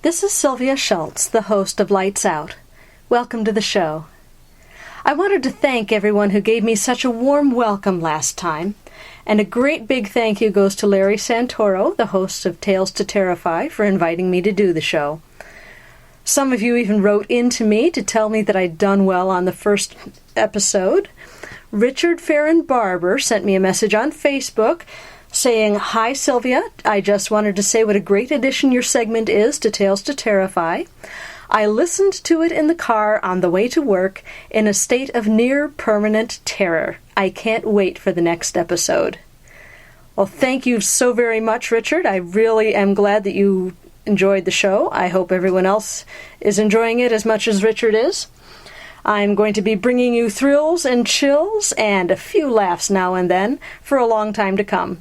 This is Sylvia Shults, the host of Lights Out. Welcome to the show. I wanted to thank everyone who gave me such a warm welcome last time, and a great big thank you goes to Larry Santoro, the host of Tales to Terrify, for inviting me to do the show. Some of you even wrote in to me to tell me that I'd done well on the first episode. Richard Farron Barber sent me a message on Facebook saying, "Hi Sylvia, I just wanted to say what a great addition your segment is to Tales to Terrify. I listened to it in the car on the way to work in a state of near permanent terror. I can't wait for the next episode." Well, thank you so very much, Richard. I really am glad that you enjoyed the show. I hope everyone else is enjoying it as much as Richard is. I'm going to be bringing you thrills and chills and a few laughs now and then for a long time to come.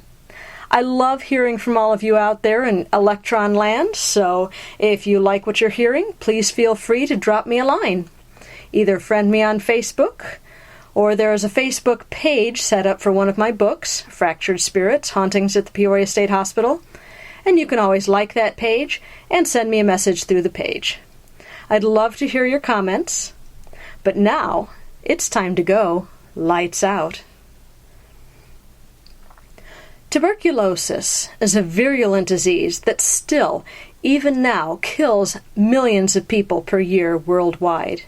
I love hearing from all of you out there in Electron Land, so if you like what you're hearing, please feel free to drop me a line. Either friend me on Facebook, or there is a Facebook page set up for one of my books, Fractured Spirits, Hauntings at the Peoria State Hospital, and you can always like that page and send me a message through the page. I'd love to hear your comments, but now it's time to go lights out. Tuberculosis is a virulent disease that still, even now, kills millions of people per year worldwide.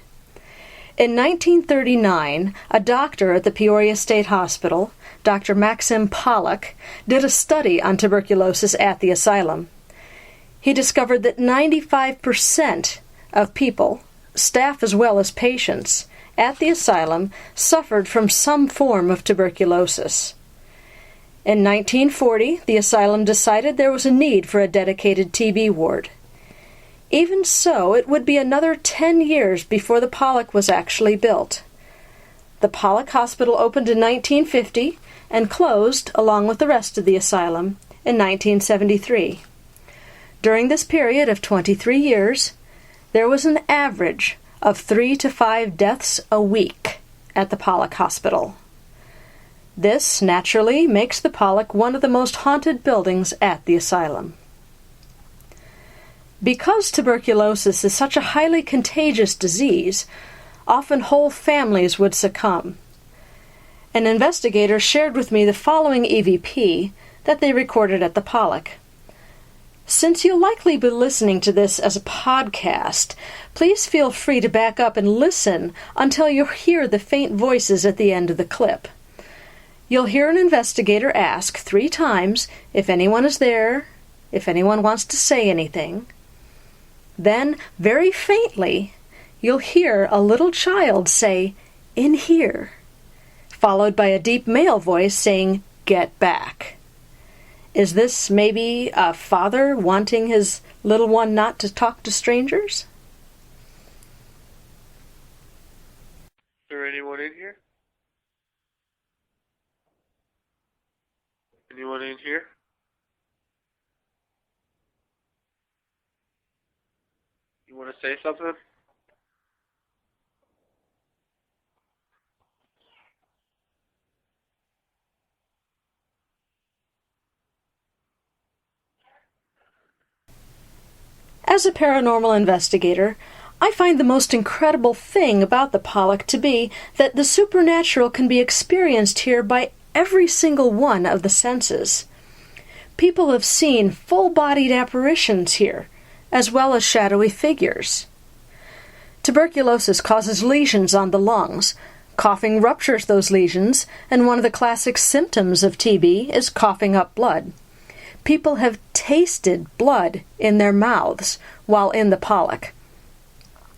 In 1939, a doctor at the Peoria State Hospital, Dr. Maxim Pollak, did a study on tuberculosis at the asylum. He discovered that 95% of people, staff as well as patients, at the asylum suffered from some form of tuberculosis. In 1940, the asylum decided there was a need for a dedicated TB ward. Even so, it would be another 10 years before the Pollak was actually built. The Pollak Hospital opened in 1950 and closed, along with the rest of the asylum, in 1973. During this period of 23 years, there was an average of 3 to 5 deaths a week at the Pollak Hospital. This, naturally, makes the Pollak one of the most haunted buildings at the asylum. Because tuberculosis is such a highly contagious disease, often whole families would succumb. An investigator shared with me the following EVP that they recorded at the Pollak. Since you'll likely be listening to this as a podcast, please feel free to back up and listen until you hear the faint voices at the end of the clip. You'll hear an investigator ask 3 times if anyone is there, if anyone wants to say anything. Then, very faintly, you'll hear a little child say, "In here," followed by a deep male voice saying, "Get back." Is this maybe a father wanting his little one not to talk to strangers? Is there anyone in here? Anyone in here? You want to say something? As a paranormal investigator, I find the most incredible thing about the Pollak to be that the supernatural can be experienced here by every single one of the senses. People have seen full-bodied apparitions here, as well as shadowy figures. Tuberculosis causes lesions on the lungs. Coughing ruptures those lesions, and one of the classic symptoms of TB is coughing up blood. People have tasted blood in their mouths while in the Pollak.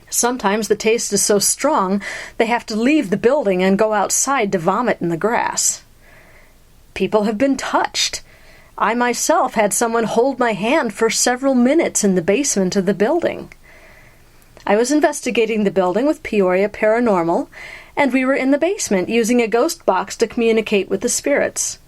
Sometimes the taste is so strong they have to leave the building and go outside to vomit in the grass. People have been touched. I myself had someone hold my hand for several minutes in the basement of the building. I was investigating the building with Peoria Paranormal, and we were in the basement using a ghost box to communicate with the spirits.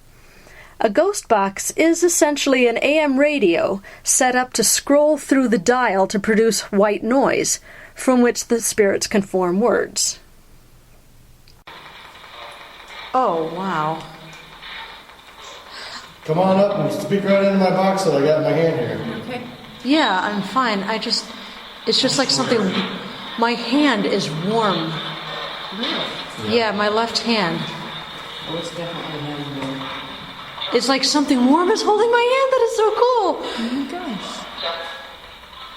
A ghost box is essentially an AM radio set up to scroll through the dial to produce white noise, from which the spirits can form words. Oh, wow. Come on up and speak right into my box that I got in my hand here. Okay. Yeah, I'm fine. It's just like something, my hand is warm. Yeah, my left hand. Oh, it's definitely hand warm. It's like something warm is holding my hand. That is so cool. Oh my gosh.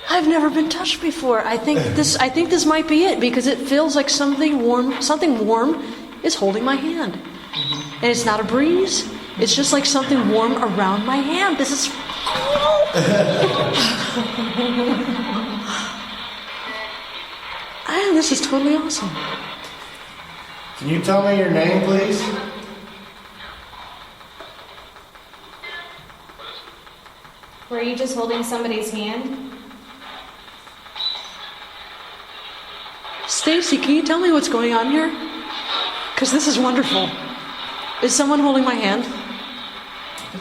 I've never been touched before. I think this might be it because it feels like something warm is holding my hand. And it's not a breeze. It's just like something warm around my hand. This is cool. This is totally awesome. Can you tell me your name, please? Were you just holding somebody's hand? Stacy, can you tell me what's going on here? Because this is wonderful. Is someone holding my hand?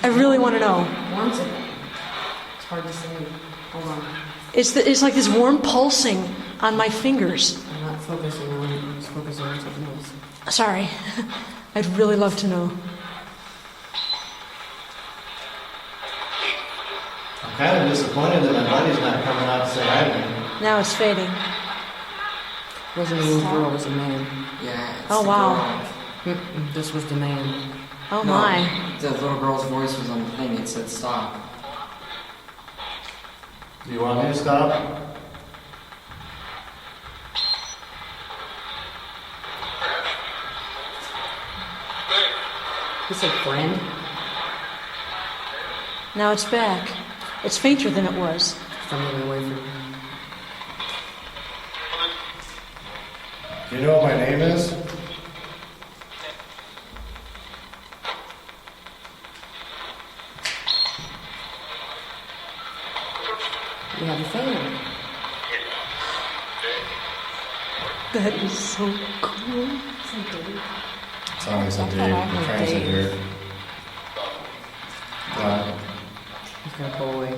I really want to know. Warms it. It's hard to say. Hold on. It's like this warm pulsing on my fingers. I'm not focusing on it. I'm just focusing on something else. Sorry. I'd really love to know. I'm kind of disappointed that my buddy's not coming out to say hi to me. Now it's fading. It wasn't a little girl, it was a man. Yeah. It's Oh, the wow. girl. This was the man. Oh No, my. the little girl's voice was on the thing. It said stop. Do you want me to stop? He said friend. Now it's back. It's fainter than it was. I'm moving away from him. Do you know what my name is? You have a fan. That is so cool. It's always a dude. I'm trying to hear it. Wow. He's gonna pull away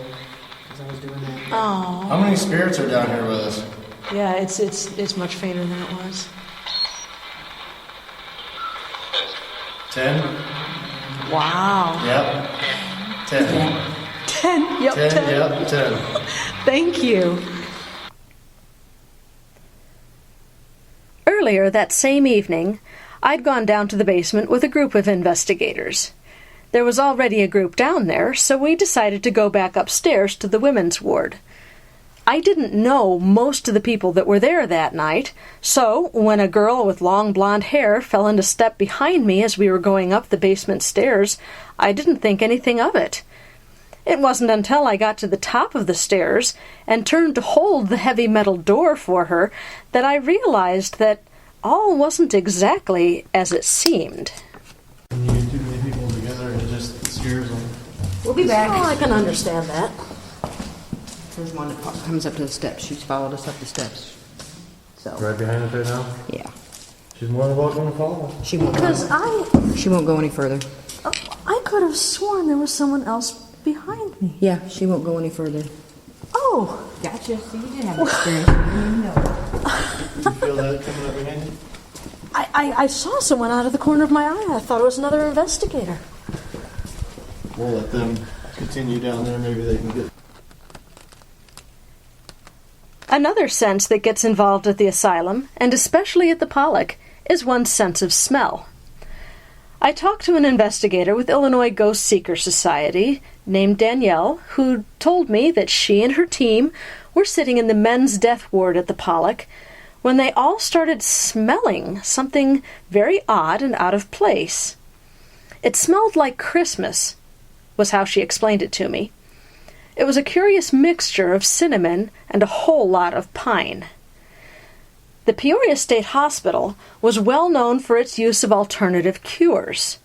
because I was doing that. Oh. How many spirits are down here with us? Yeah, it's much fainter than it was. 10? Wow. Yep. 10. 10. Yep, 10, 10. yep, 10. Thank you. Earlier that same evening, I'd gone down to the basement with a group of investigators. There was already a group down there, so we decided to go back upstairs to the women's ward. I didn't know most of the people that were there that night, so when a girl with long blonde hair fell into step behind me as we were going up the basement stairs, I didn't think anything of it. It wasn't until I got to the top of the stairs and turned to hold the heavy metal door for her that I realized that all wasn't exactly as it seemed. When you get too many people together, it just scares them. We'll be back. Oh, I can understand that. There's one that comes up to the steps. She's followed us up the steps. So Right behind us right now? yeah, She's more than welcome to follow. she won't. Because She won't go any further. I could have sworn there was someone else behind me. Yeah, she won't go any further. Oh, Gotcha. So you did have experience. You didn't know. You feel that coming up behind you? I saw someone out of the corner of my eye. I thought it was another investigator. We'll let them continue down there. Maybe they can get... Another sense that gets involved at the asylum, and especially at the Pollak, is one's sense of smell. I talked to an investigator with Illinois Ghost Seeker Society named Danielle, who told me that she and her team were sitting in the men's death ward at the Pollak when they all started smelling something very odd and out of place. It smelled like Christmas, was how she explained it to me. It was a curious mixture of cinnamon and a whole lot of pine. The Peoria State Hospital was well known for its use of alternative cures.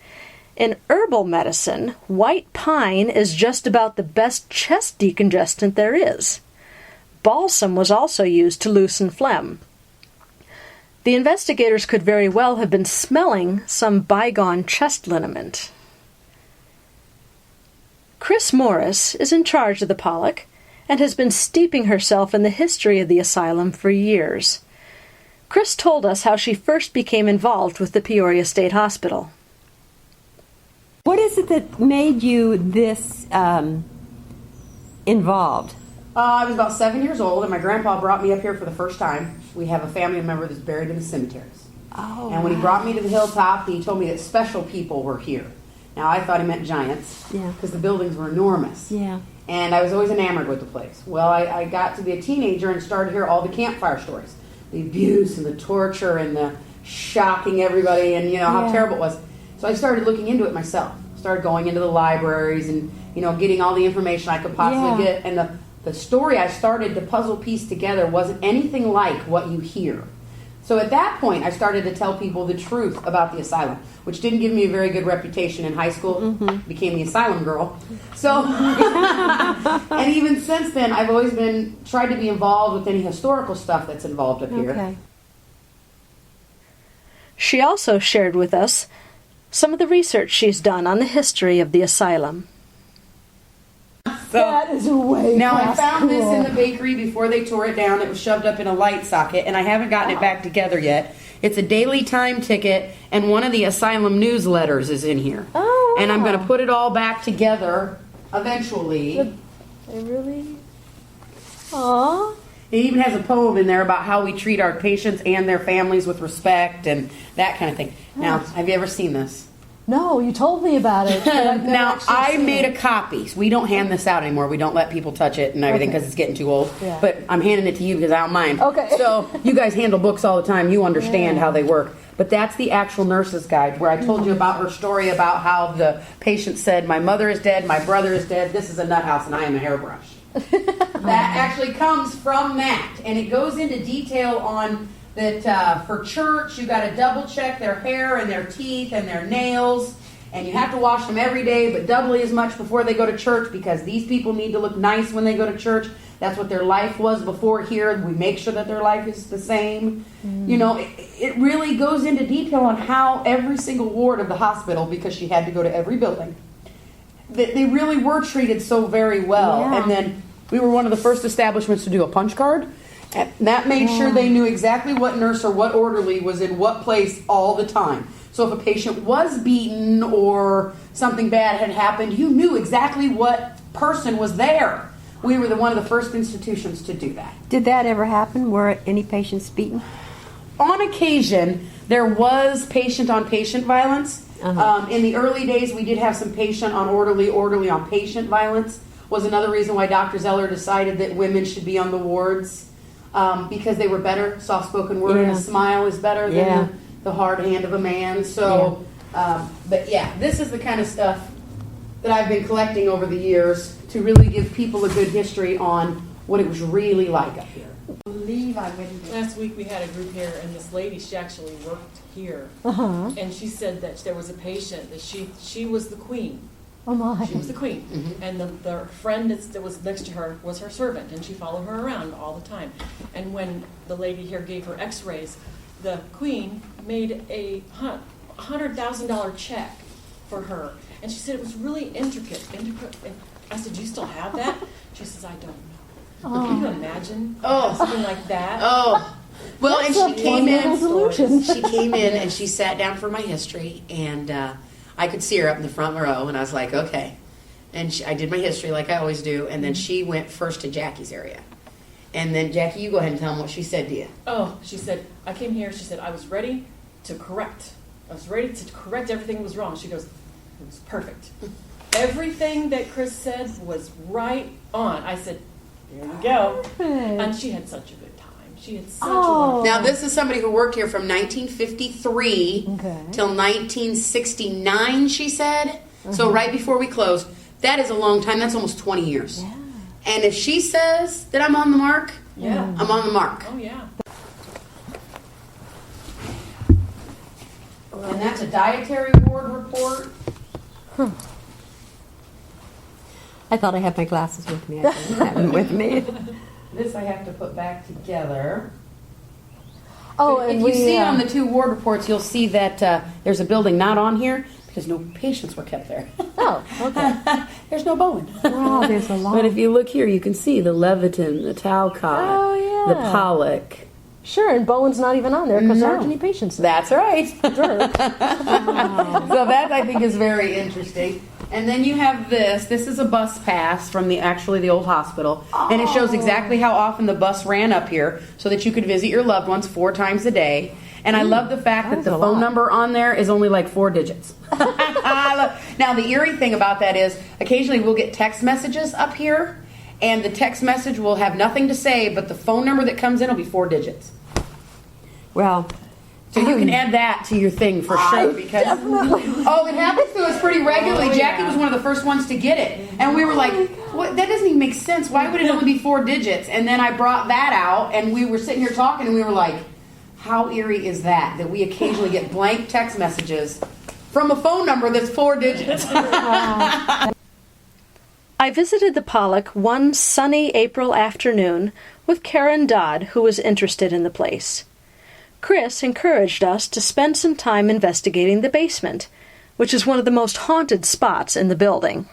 In herbal medicine, white pine is just about the best chest decongestant there is. Balsam was also used to loosen phlegm. The investigators could very well have been smelling some bygone chest liniment. Chris Morris is in charge of the Pollak and has been steeping herself in the history of the asylum for years. Chris told us how she first became involved with the Peoria State Hospital. What is it that made you this involved? I was about 7 years old, and my grandpa brought me up here for the first time. We have a family member that's buried in the cemeteries. Oh, And when he brought me to the hilltop, he told me that special people were here. Now, I thought he meant giants, Yeah. because the buildings were enormous. Yeah. And I was always enamored with the place. Well, I got to be a teenager and started to hear all the campfire stories. The abuse and the torture and the shocking everybody and, how terrible it was. So I started looking into it myself. Started going into the libraries and, getting all the information I could possibly get. And the story I started to puzzle piece together wasn't anything like what you hear. So at that point, I started to tell people the truth about the asylum, which didn't give me a very good reputation in high school. Became the asylum girl. So, and even since then, I've always tried to be involved with any historical stuff that's involved up here. Okay. She also shared with us some of the research she's done on the history of the asylum. So, That is way now I past found this cool. in the bakery before they tore it down. It was shoved up in a light socket, and I haven't gotten it back together yet. It's a Daily Time ticket, and one of the asylum newsletters is in here. Oh, And I'm wow. going to put it all back together eventually. They really? Aw. It even has a poem in there about how we treat our patients and their families with respect and that kind of thing. Now, have you ever seen this? No, you told me about it. But I've never Now, actually I seen made it. a copy. So we don't hand this out anymore. We don't let people touch it and everything because it's getting too old. Yeah. But I'm handing it to you because I don't mind. Okay. So you guys handle books all the time. You understand how they work. But that's the actual nurse's guide where I told you about her story about how the patient said, my mother is dead, my brother is dead, this is a nut house, and I am a hairbrush. That actually comes from that. And it goes into detail on that for church, you got to double check their hair and their teeth and their nails. And you have to wash them every day, but doubly as much before they go to church because these people need to look nice when they go to church. That's what their life was before here. We make sure that their life is the same. It really goes into detail on how every single ward of the hospital, because she had to go to every building, they really were treated so very well. Yeah. And then we were one of the first establishments to do a punch card. And that made sure they knew exactly what nurse or what orderly was in what place all the time. So if a patient was beaten or something bad had happened, you knew exactly what person was there. We were one of the first institutions to do that. Did that ever happen? Were any patients beaten? On occasion, there was patient-on-patient violence. In the early days, we did have some patient-on-orderly, orderly-on-patient violence. Was another reason why Dr. Zeller decided that women should be on the wards because they were better. Soft-spoken word and a smile is better than the hard hand of a man. So, but yeah, this is the kind of stuff that I've been collecting over the years to really give people a good history on what it was really like up here. Last week we had a group here, and this lady, she actually worked here, and she said that there was a patient that she was the queen. Oh my. She was the queen, and the friend that was next to her was her servant, and she followed her around all the time. And when the lady here gave her X-rays, the queen made a $100,000 check for her, and she said it was really intricate. And I said, "Do you still have that?" She says, "I don't know." Can you imagine something like that? Well, and she came in. Delusion. She came in and she sat down for my history, and I could see her up in the front row, and I was like, okay. And I did my history like I always do, and then she went first to Jackie's area. And then, Jackie, you go ahead and tell them what she said to you. Oh, she said, I came here, she said, I was ready to correct. I was ready to correct everything that was wrong. She goes, it was perfect. Everything that Chris said was right on. I said, here you go. And she had such a good time. She had such a wonderful Now, this is somebody who worked here from 1953 Okay. till 1969, she said. So right before we closed. That is a long time. That's almost 20 years. Yeah. And if she says that I'm on the mark, Yeah. I'm on the mark. Oh, yeah. And that's a dietary ward report. I thought I had my glasses with me. I didn't have them with me. This I have to put back together. Oh, If and you see on the two ward reports, you'll see that there's a building not on here because no patients were kept there. Oh, okay. There's no Bowen. Wow, there's a lot. But if you look here, you can see the Leviton, the Talcott, Oh, yeah. the Pollak. Sure, and Bowen's not even on there because there No. aren't any patients. That's right. Sure. So that I think is very interesting. And then you have this. This is a bus pass from the old hospital. And it shows exactly how often the bus ran up here so that you could visit your loved ones 4 times a day. And I love the fact that the phone number on there is only like 4 digits. Now, the eerie thing about that is occasionally we'll get text messages up here, and the text message will have nothing to say, but the phone number that comes in will be 4 digits. Well, So you can add that to your thing for sure. Because it happens to us pretty regularly. Jackie was one of the first ones to get it, and we were like, "What? That doesn't even make sense. Why would it only be 4 digits?" And then I brought that out, and we were sitting here talking, and we were like, "How eerie is that? That we occasionally get blank text messages from a phone number that's 4 digits." I visited the Pollak one sunny April afternoon with Karen Dodd, who was interested in the place. Chris encouraged us to spend some time investigating the basement, which is one of the most haunted spots in the building.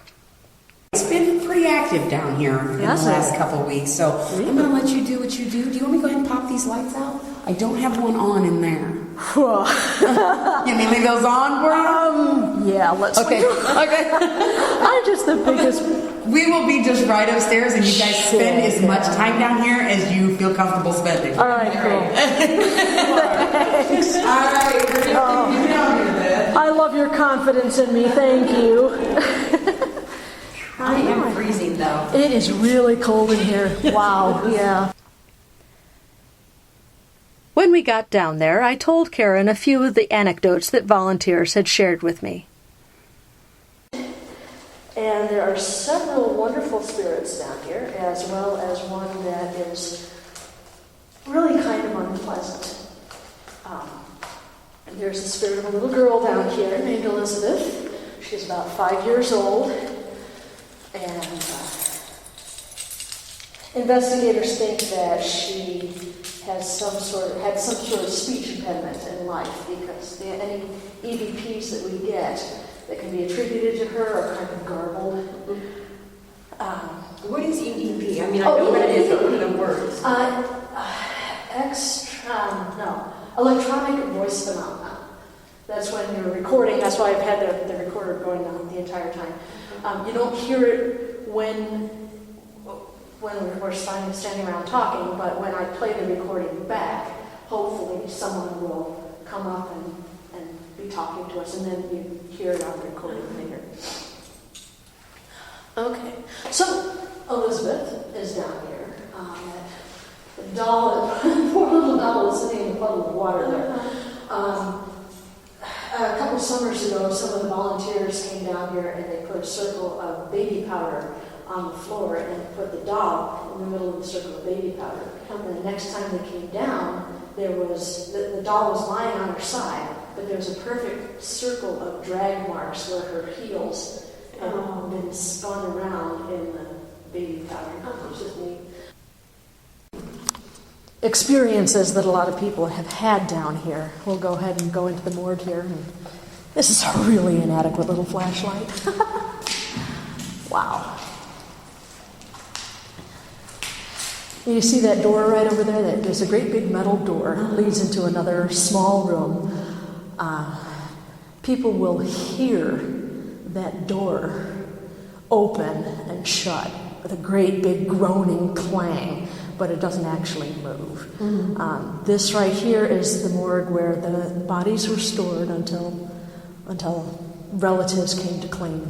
It's been pretty active down here in the last couple of weeks, so I'm going to let you do what you do. Do you want me to go ahead and pop these lights out? I don't have one on in there. You need to leave those on for you? Yeah, let's... Okay. I'm just the biggest... We will be just right upstairs, and you guys spend as much time down here as you feel comfortable spending. All right, cool. Thanks. All right. We're going to down here then. I love your confidence in me. Thank you. I am freezing, though. It is really cold in here. Wow, yeah. When we got down there, I told Karen a few of the anecdotes that volunteers had shared with me. And there are several wonderful spirits down here, as well as one that is really kind of unpleasant. There's the spirit of a little girl down here named Elizabeth. She's about 5 years old. And investigators think that she had some sort of speech impediment in life, because any EVPs that we get that can be attributed to her are kind of garbled. what is EVP? I mean, I know what it is, but what are the words? Electronic voice phenomena. That's when you're recording. That's why I've had the recorder going on the entire time. You don't hear it when we're standing around talking, but when I play the recording back, hopefully someone will come up and be talking to us, and then you hear it on the recording later. Okay, so Elizabeth is down here. The doll, poor little doll, is sitting in a puddle of water there. A couple summers ago, some of the volunteers came down here and they put a circle of baby powder on the floor and put the doll in the middle of the circle of baby powder. And the next time they came down, there was the doll was lying on her side, but there was a perfect circle of drag marks where her heels had been spun around in the baby powder. Which is neat. Experiences that a lot of people have had down here. We'll go ahead and go into the morgue here. And this is a really inadequate little flashlight. Wow. You see that door right over there? There's a great big metal door that leads into another small room. People will hear that door open and shut with a great big groaning clang, but it doesn't actually move. Mm-hmm. This right here is the morgue where the bodies were stored until relatives came to claim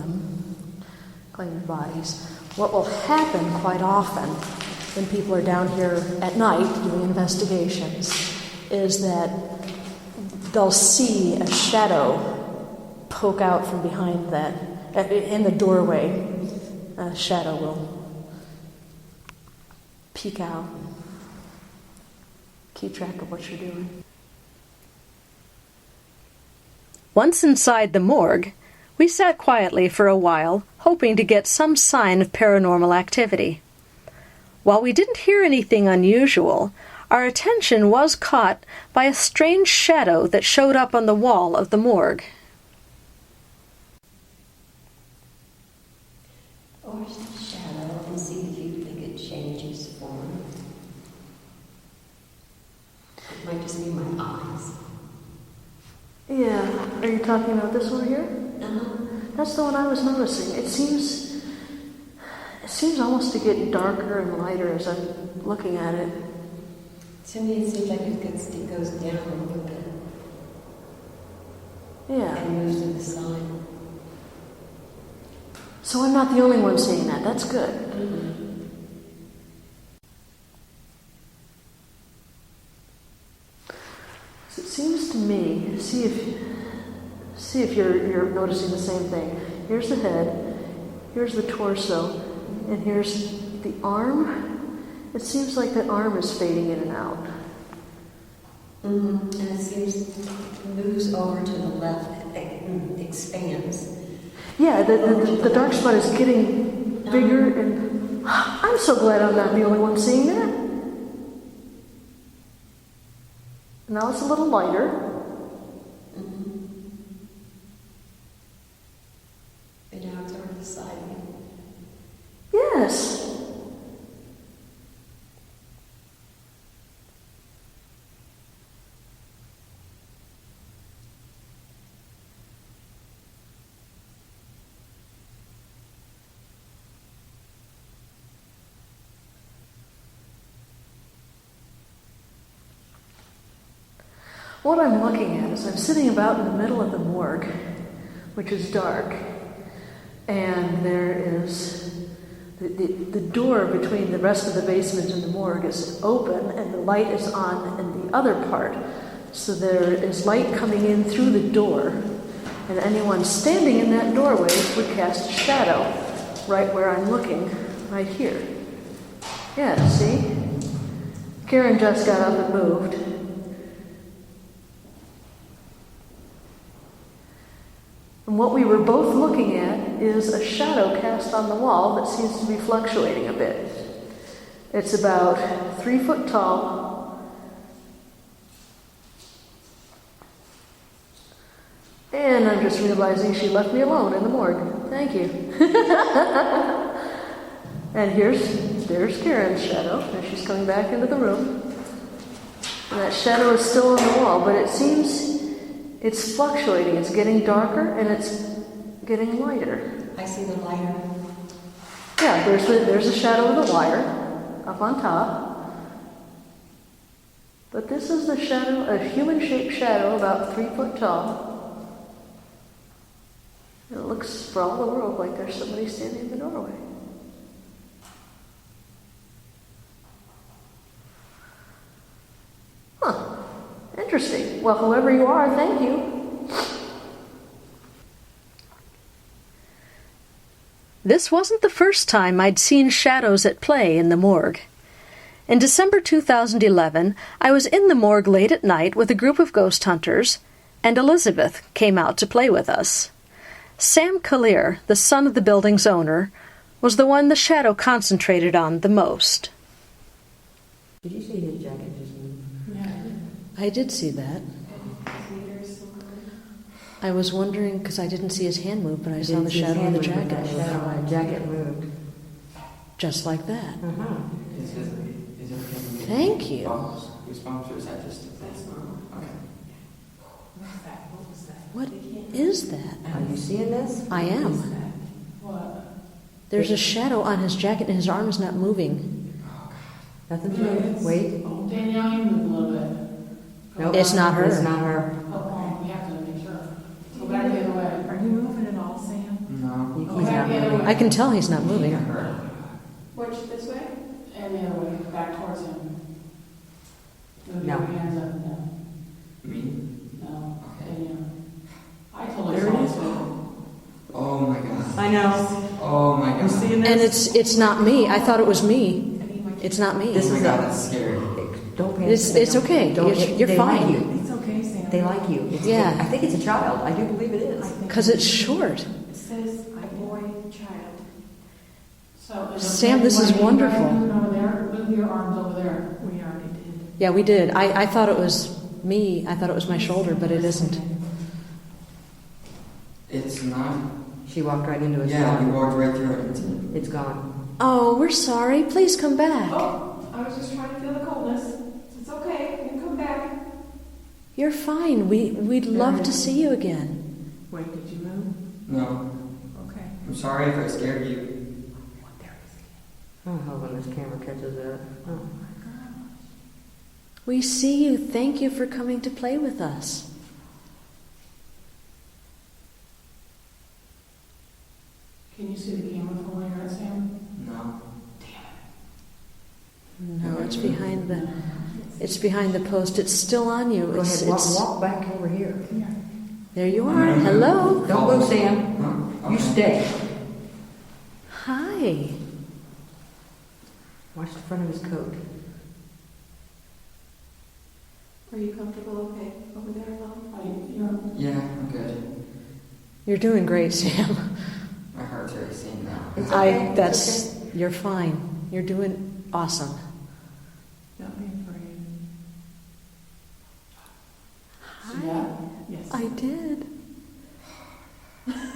their bodies. What will happen quite often when people are down here at night doing investigations is that they'll see a shadow poke out from behind that, in the doorway. A shadow will peek out, keep track of what you're doing. Once inside the morgue, we sat quietly for a while, hoping to get some sign of paranormal activity. While we didn't hear anything unusual, our attention was caught by a strange shadow that showed up on the wall of the morgue. Watch the shadow and see if you think it changes form. It might just be my eyes. Yeah, are you talking about this one here? Uh-huh. That's the one I was noticing. It seems almost to get darker and lighter as I'm looking at it. To me, it seems like it goes down a little bit Yeah. and moves to the side. So I'm not the only one seeing that. That's good. So it seems to me, see if you're noticing the same thing. Here's the head, here's the torso, and here's the arm. It seems like the arm is fading in and out. And it seems it moves over to the left, it expands. Yeah, the dark spot is getting bigger, and I'm so glad I'm not the only one seeing that. Now it's a little lighter. And now it's over to the side again. Yes. What I'm looking at is I'm sitting about in the middle of the morgue, which is dark, and there is the door between the rest of the basement and the morgue is open, and the light is on in the other part. So there is light coming in through the door, and anyone standing in that doorway would cast a shadow right where I'm looking, right here. Yeah, see? Karen just got up and moved. And what we were both looking at is a shadow cast on the wall that seems to be fluctuating a bit. It's about 3 foot tall. And I'm just realizing she left me alone in the morgue. Thank you. And there's Karen's shadow, and she's coming back into the room. And that shadow is still on the wall, but it seems it's fluctuating. It's getting darker and it's getting lighter. I see the lighter. Yeah, there's a shadow of the wire up on top. But this is the shadow, a human-shaped shadow about 3 foot tall. And it looks for all the world like there's somebody standing in the doorway. Huh. Interesting. Well, whoever you are, thank you. This wasn't the first time I'd seen shadows at play in the morgue. In December 2011, I was in the morgue late at night with a group of ghost hunters, and Elizabeth came out to play with us. Sam Kalir, the son of the building's owner, was the one the shadow concentrated on the most. Did you see his jacket just move? I did see that. I was wondering, because I didn't see his hand move, but I saw the shadow of the jacket. The shadow on the jacket moved. Just like that. Uh-huh. Is it okay? Thank you. Goosebumps, or is that just... Okay. What is that? Are you seeing this? I am. There's a shadow on his jacket and his arm is not moving. Nothing's moving. Wait. Danielle, you move a little bit. Nope. It's not her. It's not her. We have to make sure. Go back the other way. Are you moving at all, Sam? No. He's not moving. I can tell he's not moving. Which, this way? And the other way, back towards him. Move No. your hands up and down. Me? No. Danielle. I totally There it saw is. it. Oh my god. I know. Oh my god. You seeing this? And it's not me. I thought it was me. It's not me. This Oh my is god, a- that's scary. Don't pay It's attention. okay. Don't- You're they fine. Like you. It's okay, Sam. They like you. It's, Yeah. I think it's a child. I do believe it is. Because it's short. It says, a boy, child. So, Sam, this is wonderful. Over there, move your arms over there. We already did. Yeah, we did. I thought it was me. I thought it was my shoulder, but it isn't. It's not... She walked right into it. Yeah, you walked right through it. It's gone. Oh, we're sorry. Please come back. Oh, I was just trying to feel the coldness. It's okay. You can come back. You're fine. We'd love to see you again. Wait, did you move? No. I'm sorry if I scared you. I'm hoping this camera catches it. Oh. We see you. Thank you for coming to play with us. Can you see the camera from where you're at, Sam? No. No, it's behind the post. It's still on you. Go ahead, walk back over here. There you are. Hello. Don't move, Sam. You stay. Hi. Watch the front of his coat. Are you comfortable okay over there, though? Yeah, I'm good. You're doing great, Sam. My heart's already seen now. You're fine. You're doing awesome. Don't be afraid. Hi. Yeah. Yes. I did.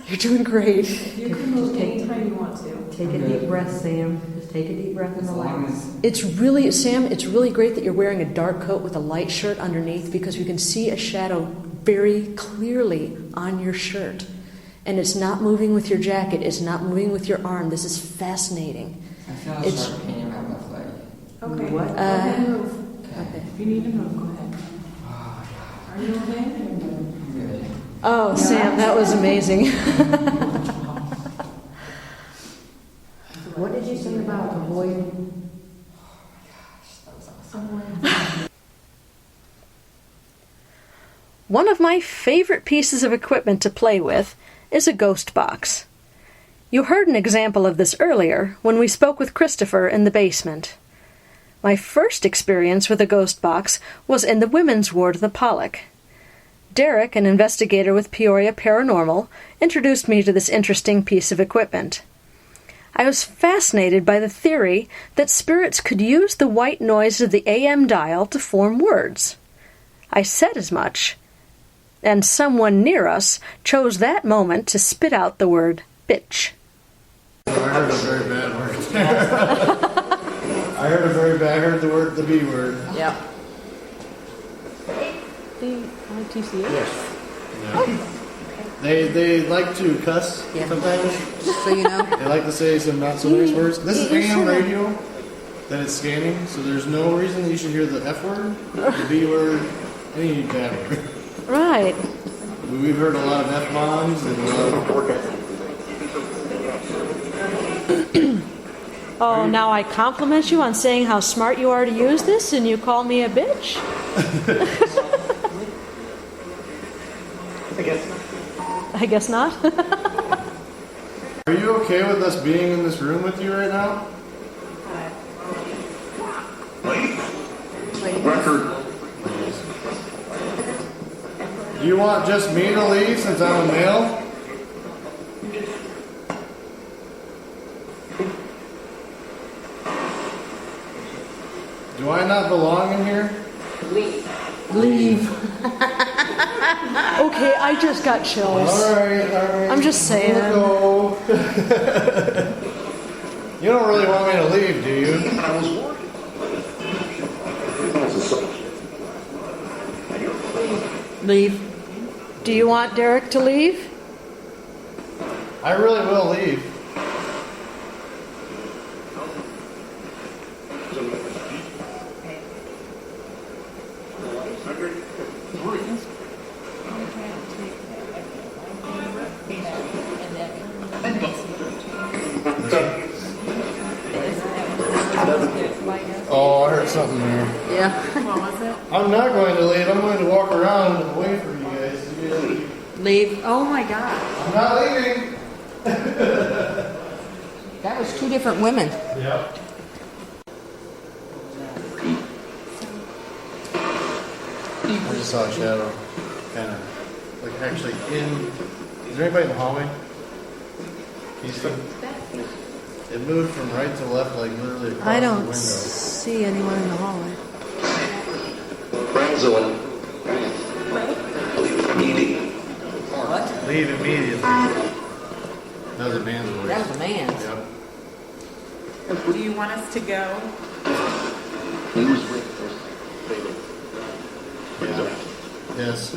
You're doing great. You can move anytime you want to. Take a deep breath, Sam. Just take a deep breath in As the long light. as It's really, Sam, it's really great that you're wearing a dark coat with a light shirt underneath because you can see a shadow very clearly on your shirt. And it's not moving with your jacket, it's not moving with your arm. This is fascinating. I feel a It's- sharp pain in my left leg. Okay. What? Go ahead and move. Okay. If you need to move, go ahead. Oh, Are you okay? I'm good. Oh, Sam, that was amazing. What did you say about avoid? One of my favorite pieces of equipment to play with is a ghost box. You heard an example of this earlier when we spoke with Christopher in the basement. My first experience with a ghost box was in the women's ward of the Pollak. Derek, an investigator with Peoria Paranormal, introduced me to this interesting piece of equipment. I was fascinated by the theory that spirits could use the white noise of the AM dial to form words. I said as much, and someone near us chose that moment to spit out the word bitch. I heard a very bad word. I heard the B word. Yep. TCA? Yes. Yeah. They like to cuss sometimes. So you know. They like to say some not so nice words. This is AM radio that it's scanning, so there's no reason that you should hear the F word, the B word, any bad word. Right. We've heard a lot of F bombs and a lot of. Oh, now I compliment you on saying how smart you are to use this, and you call me a bitch? I guess not. Are you okay with us being in this room with you right now? Record. Do you want just me to leave since I'm a male? Do I not belong in here? Leave. Okay, I just got chills. All right. I'm just saying. Go. You don't really want me to leave, do you? I was worried. Leave. Do you want Derek to leave? I really will leave. Oh, I heard something there. Yeah. What was it? I'm not going to leave. I'm going to walk around and wait for you guys. Leave. Oh my God. I'm not leaving. That was two different women. Yep. I just saw a shadow, kind of, like actually in. Is there anybody in the hallway? Can you see? It moved from right to left, like literally across I the don't window. see anyone in the hallway. Zone. Meeting. Leave immediately. That was a man's voice. That was a man's. Yep. Do you want us to go? Yeah. Yes.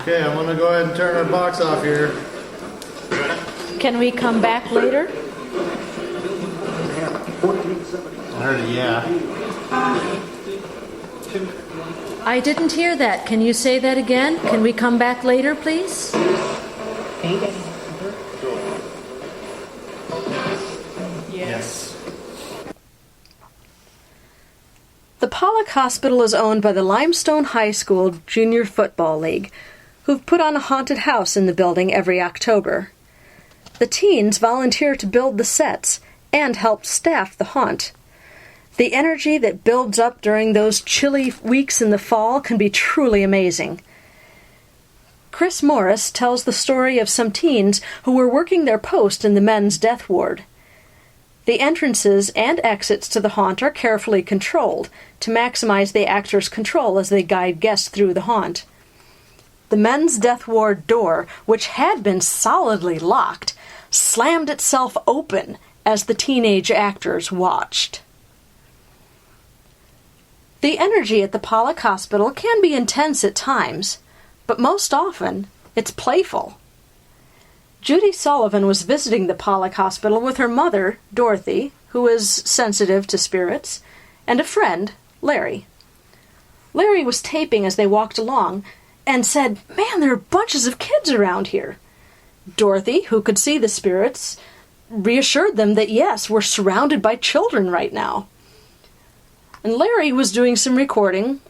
Okay, I'm gonna go ahead and turn our box off here. Can we come back later? I heard a yeah. I didn't hear that. Can you say that again? Can we come back later, please? Yes. The Pollak Hospital is owned by the Limestone High School Junior Football League, who've put on a haunted house in the building every October. The teens volunteer to build the sets and help staff the haunt. The energy that builds up during those chilly weeks in the fall can be truly amazing. Chris Morris tells the story of some teens who were working their post in the men's death ward. The entrances and exits to the haunt are carefully controlled to maximize the actors' control as they guide guests through the haunt. The men's death ward door, which had been solidly locked, slammed itself open as the teenage actors watched. The energy at the Pollak Hospital can be intense at times, but most often it's playful. Judy Sullivan was visiting the Pollak Hospital with her mother, Dorothy, who is sensitive to spirits, and a friend, Larry. Larry was taping as they walked along and said, "Man, there are bunches of kids around here." Dorothy, who could see the spirits, reassured them that yes, we're surrounded by children right now. And Larry was doing some recording,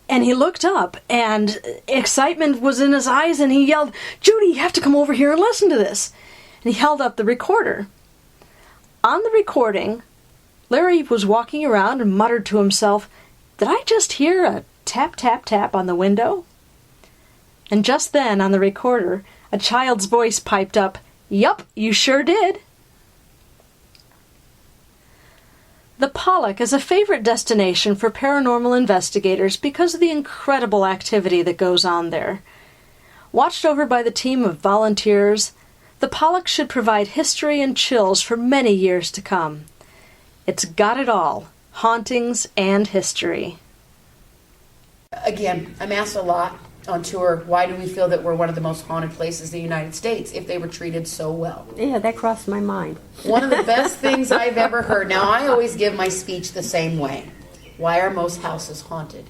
and he looked up, and excitement was in his eyes, and he yelled, "Judy, you have to come over here and listen to this." And he held up the recorder. On the recording, Larry was walking around and muttered to himself, "Did I just hear a tap, tap, tap on the window?" And just then, on the recorder, a child's voice piped up, "Yup, you sure did." The Pollak is a favorite destination for paranormal investigators because of the incredible activity that goes on there. Watched over by the team of volunteers, the Pollak should provide history and chills for many years to come. It's got it all, hauntings and history. Again, I'm asked a lot on tour, why do we feel that we're one of the most haunted places in the United States if they were treated so well? Yeah, that crossed my mind. One of the best things I've ever heard. Now, I always give my speech the same way. Why are most houses haunted?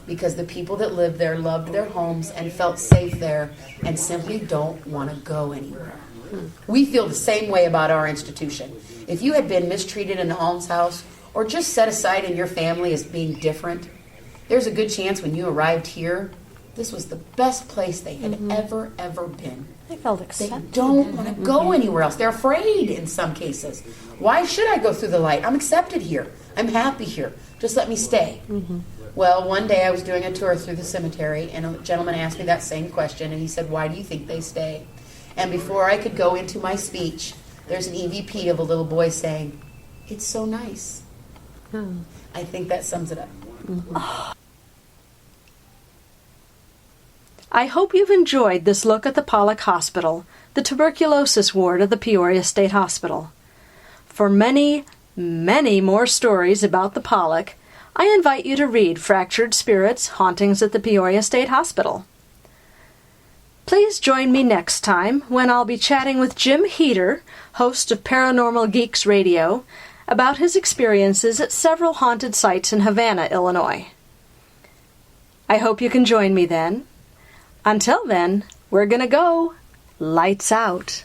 Because the people that lived there loved their homes and felt safe there and simply don't want to go anywhere. We feel the same way about our institution. If you had been mistreated in an almshouse or just set aside in your family as being different, there's a good chance when you arrived here, this was the best place they had ever been. They felt They accepted. don't want to go anywhere else. They're afraid in some cases. Why should I go through the light? I'm accepted here. I'm happy here. Just let me stay. Well, one day I was doing a tour through the cemetery, and a gentleman asked me that same question, and he said, "Why do you think they stay?" And before I could go into my speech, there's an EVP of a little boy saying, "It's so nice." I think that sums it up. I hope you've enjoyed this look at the Pollak Hospital, the tuberculosis ward of the Peoria State Hospital. For many, many more stories about the Pollak, I invite you to read Fractured Spirits, Hauntings at the Peoria State Hospital. Please join me next time when I'll be chatting with Jim Heater, host of Paranormal Geeks Radio, about his experiences at several haunted sites in Havana, Illinois. I hope you can join me then. Until then, we're gonna go. Lights out.